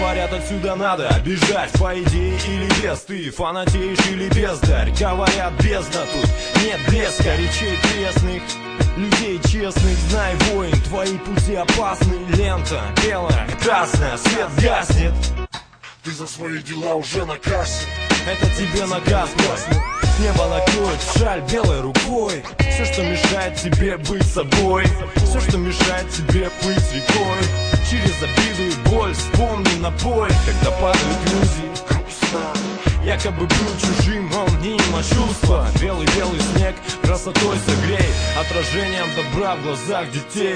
Говорят, отсюда надо бежать, по идее или без. Ты фанатеешь или бездарь? Говорят, бездна тут, нет блеска речей крестных, людей честных. Знай, воин, твои пути опасны. Лента белая, красная, свет гаснет. Ты за свои дела уже на кассе. Это тебе наказ, небо накроет шаль белой рукой. Все, что мешает тебе быть собой, все, что мешает тебе быть рекой. Через обиду и боль вспомни напой, когда падают люди. Якобы был чужим, он мимо чувства. Белый-белый снег красотой согрей, отражением добра в глазах детей.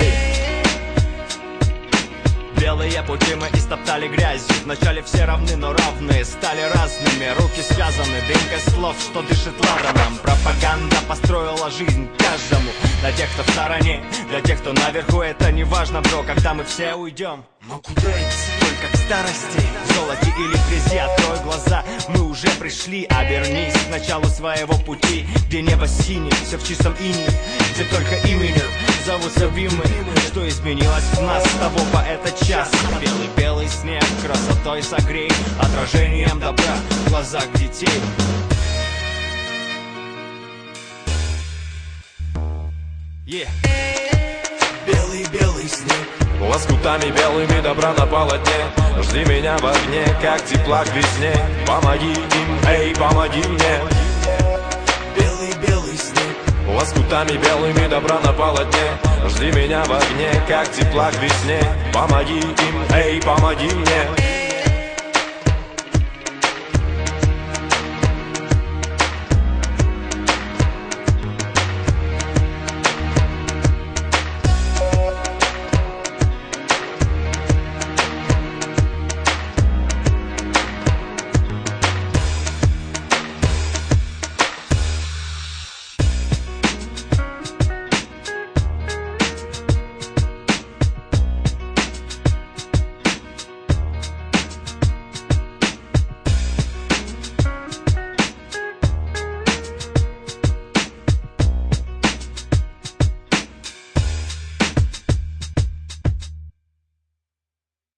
Белые пути мы истоптали грязью. Вначале все равны, но равные стали разными. Руки связаны дымкой слов, что дышит ладаном. Пропаганда построила жизнь каждому. Для тех, кто в стороне, для тех, кто наверху. Это не важно, бро, когда мы все уйдем. Но куда идти? Только к старости, в золоте или в грязи. Открой глаза, мы уже пришли. Обернись к началу своего пути, где небо синее, все в чистом инии, где только именем зовутся любимые. Что изменилось в нас с того по этот час? Белый-белый снег красотой согрей, отражением добра в глазах детей. Белый-белый снег, лоскутами белыми добра на полотне. Жди меня в огне, как тепла к весне. Помоги им, эй, помоги мне. белый-белый снег, Лоскутами белыми добра на полотне. Жди меня в огне, как тепла к весне. Помоги им, эй, помоги мне.